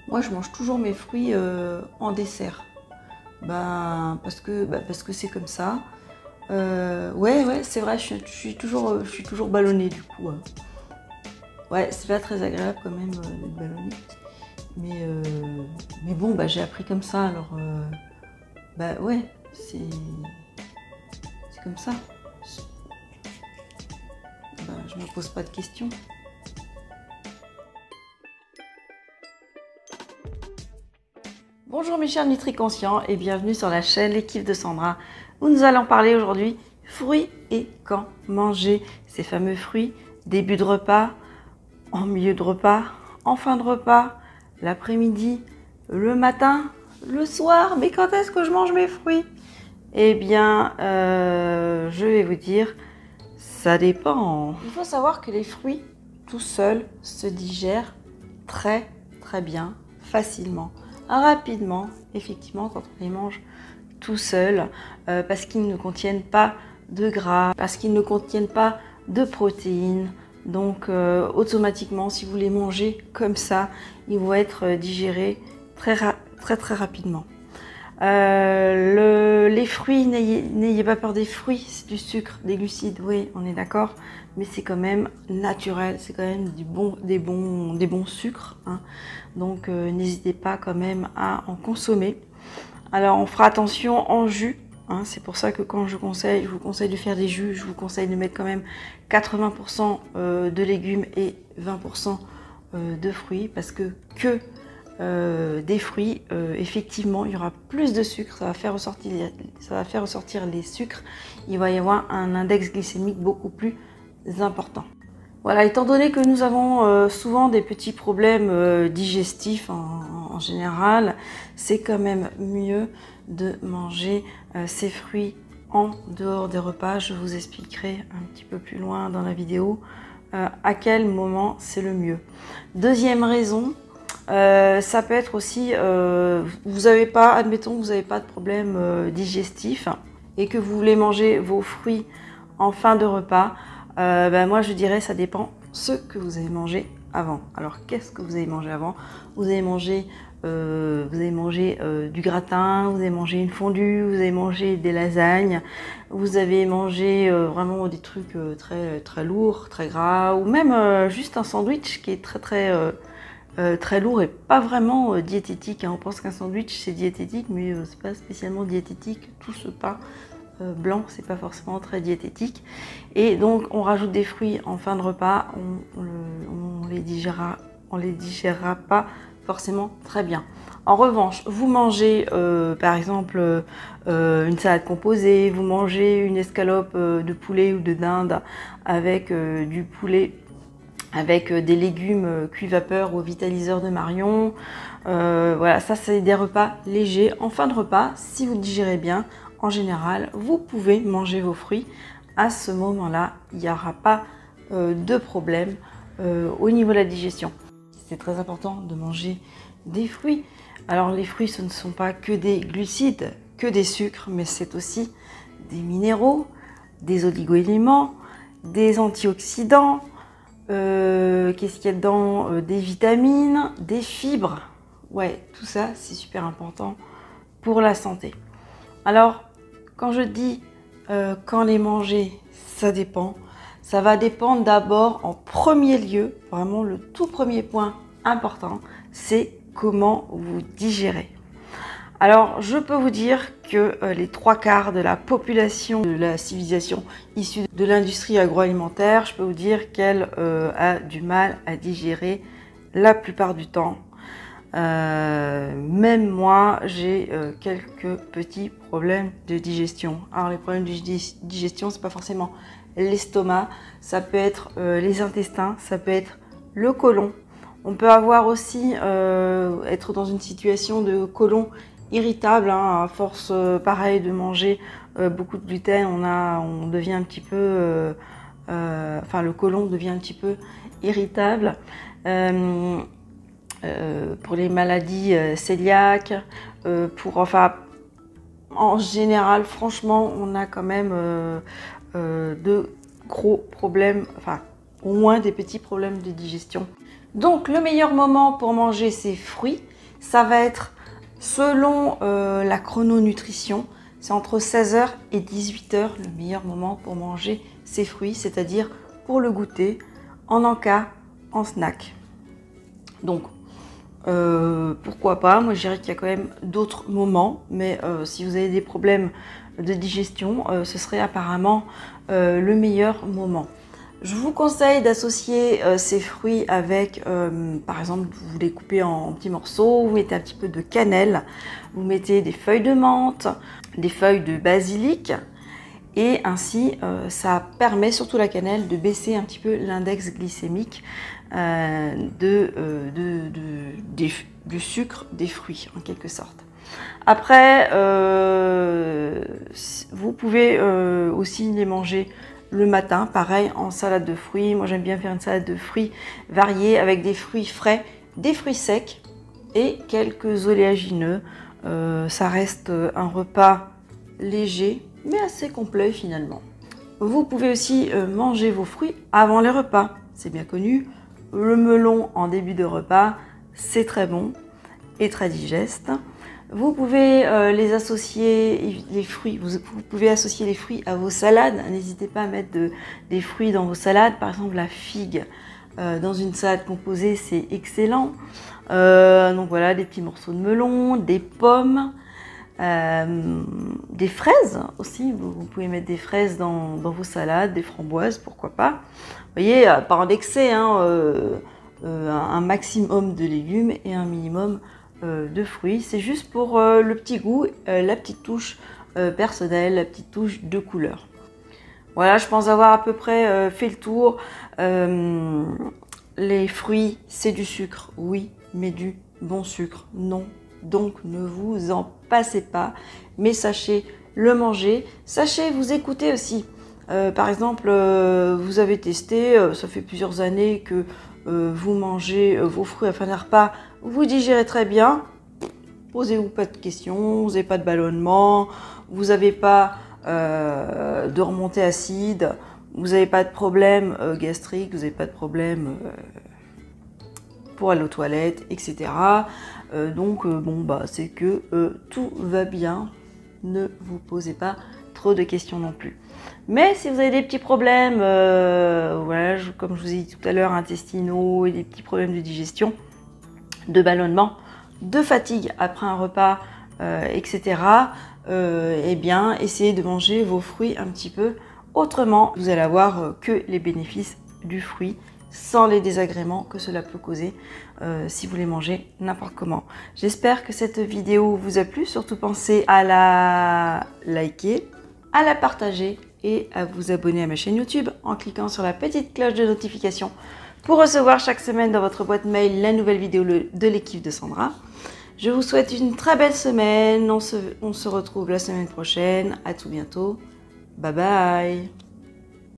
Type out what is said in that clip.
Moi, je mange toujours mes fruits en dessert. Parce que c'est comme ça. Ouais, c'est vrai, je suis toujours ballonnée du coup. Ouais, c'est pas très agréable quand même d'être ballonnée. Mais, euh, mais bon, j'ai appris comme ça, alors ouais, c'est comme ça. Je me pose pas de questions. Bonjour mes chers nutri-conscients et bienvenue sur la chaîne L'équipe de Sandra, où nous allons parler aujourd'hui fruits et quand manger ces fameux fruits, début de repas, en milieu de repas, en fin de repas, l'après-midi, le matin, le soir. Mais quand est-ce que je mange mes fruits? Eh bien, je vais vous dire, ça dépend. Il faut savoir que les fruits, tout seuls, se digèrent très bien, facilement, rapidement, effectivement, quand on les mange tout seuls, parce qu'ils ne contiennent pas de gras, parce qu'ils ne contiennent pas de protéines. Donc automatiquement, si vous les mangez comme ça, ils vont être digérés très rapidement. Les fruits, n'ayez pas peur des fruits, c'est du sucre, des glucides, oui, on est d'accord, mais c'est quand même naturel, c'est quand même des bons sucres, hein. Donc n'hésitez pas quand même à en consommer. Alors on fera attention en jus, hein, c'est pour ça que quand je vous conseille de faire des jus, je vous conseille de mettre quand même 80% de légumes et 20% de fruits, parce que des fruits, effectivement, il y aura plus de sucre, ça va faire ressortir les sucres, il va y avoir un index glycémique beaucoup plus important. Voilà, étant donné que nous avons souvent des petits problèmes digestifs en général, c'est quand même mieux de manger ces fruits en dehors des repas. Je vous expliquerai un petit peu plus loin dans la vidéo à quel moment c'est le mieux. Deuxième raison, ça peut être aussi, admettons que vous n'avez pas de problème digestif et que vous voulez manger vos fruits en fin de repas. Moi je dirais ça dépend ce que vous avez mangé avant. Alors qu'est-ce que vous avez mangé avant? Vous avez mangé du gratin, vous avez mangé une fondue, vous avez mangé des lasagnes, vous avez mangé vraiment des trucs très lourds, très gras, ou même juste un sandwich qui est très lourd et pas vraiment diététique, hein. On pense qu'un sandwich c'est diététique, mais c'est pas spécialement diététique. Tout ce pain blanc, c'est pas forcément très diététique. Et donc on rajoute des fruits en fin de repas, on les digérera pas forcément très bien. En revanche, vous mangez par exemple une salade composée, vous mangez une escalope de poulet ou de dinde avec du poulet, avec des légumes cuits vapeur ou vitaliseur de Marion. Voilà, ça c'est des repas légers. En fin de repas, si vous digérez bien, en général, vous pouvez manger vos fruits. À ce moment-là, il n'y aura pas de problème au niveau de la digestion. C'est très important de manger des fruits. Alors les fruits, ce ne sont pas que des glucides, que des sucres, mais c'est aussi des minéraux, des oligo-éléments, des antioxydants. Qu'est-ce qu'il y a dedans? Des vitamines, des fibres. Ouais, tout ça, c'est super important pour la santé. Alors, quand je dis quand les manger, ça dépend. Ça va dépendre d'abord, en premier lieu, vraiment le tout premier point important, c'est comment vous digérez. Alors, je peux vous dire que les 3/4 de la population de la civilisation issue de l'industrie agroalimentaire, je peux vous dire qu'elle a du mal à digérer la plupart du temps. Même moi, j'ai quelques petits problèmes de digestion. Alors, les problèmes de digestion, c'est pas forcément l'estomac, ça peut être les intestins, ça peut être le côlon. On peut avoir aussi être dans une situation de côlon irritable, hein, à force pareil de manger beaucoup de gluten, on devient un petit peu, le côlon devient un petit peu irritable. Pour les maladies cœliaques, en général, franchement, on a quand même de gros problèmes, au moins des petits problèmes de digestion. Donc le meilleur moment pour manger ces fruits, Ça va être selon la chrononutrition, c'est entre 16 h et 18 h le meilleur moment pour manger ces fruits, c'est-à-dire pour le goûter, en encas, en snack. Donc, pourquoi pas, moi je dirais qu'il y a quand même d'autres moments, mais si vous avez des problèmes de digestion, ce serait apparemment le meilleur moment. Je vous conseille d'associer ces fruits avec, par exemple, vous les coupez en petits morceaux, vous mettez un petit peu de cannelle, vous mettez des feuilles de menthe, des feuilles de basilic, et ainsi ça permet, surtout la cannelle, de baisser un petit peu l'index glycémique du sucre des fruits, en quelque sorte. Après, vous pouvez aussi les manger le matin, pareil, en salade de fruits. Moi, j'aime bien faire une salade de fruits variée avec des fruits frais, des fruits secs et quelques oléagineux. Ça reste un repas léger, mais assez complet finalement. Vous pouvez aussi manger vos fruits avant les repas. C'est bien connu. Le melon en début de repas, c'est très bon et très digeste. Vous pouvez les associer, les fruits, vous pouvez associer les fruits à vos salades. N'hésitez pas à mettre des fruits dans vos salades. Par exemple, la figue dans une salade composée, c'est excellent. Donc voilà, des petits morceaux de melon, des pommes, des fraises aussi. Vous pouvez mettre des fraises dans vos salades, des framboises, pourquoi pas. Vous voyez, pas en excès, hein, un maximum de légumes et un minimum de fruits. C'est juste pour le petit goût, la petite touche personnelle, la petite touche de couleur. Voilà, je pense avoir à peu près fait le tour. Les fruits, c'est du sucre, oui, mais du bon sucre, non. Donc ne vous en passez pas, mais sachez le manger. Sachez vous écouter aussi. Par exemple, vous avez testé, ça fait plusieurs années que vous mangez vos fruits à la fin d'un repas, vous digérez très bien, posez-vous pas de questions, vous n'avez pas de ballonnement, vous n'avez pas de remontée acide, vous n'avez pas de problème gastrique, vous n'avez pas de problème pour aller aux toilettes, etc. Donc bon bah c'est que tout va bien, ne vous posez pas trop de questions non plus. Mais si vous avez des petits problèmes, voilà, comme je vous ai dit tout à l'heure, intestinaux et des petits problèmes de digestion, de ballonnement, de fatigue après un repas, etc., eh bien, essayez de manger vos fruits un petit peu autrement. Vous allez avoir que les bénéfices du fruit, sans les désagréments que cela peut causer si vous les mangez n'importe comment. J'espère que cette vidéo vous a plu. Surtout pensez à la liker, à la partager et à vous abonner à ma chaîne YouTube en cliquant sur la petite cloche de notification pour recevoir chaque semaine dans votre boîte mail la nouvelle vidéo de l'équipe de Sandra. Je vous souhaite une très belle semaine. On se retrouve la semaine prochaine. À tout bientôt. Bye bye.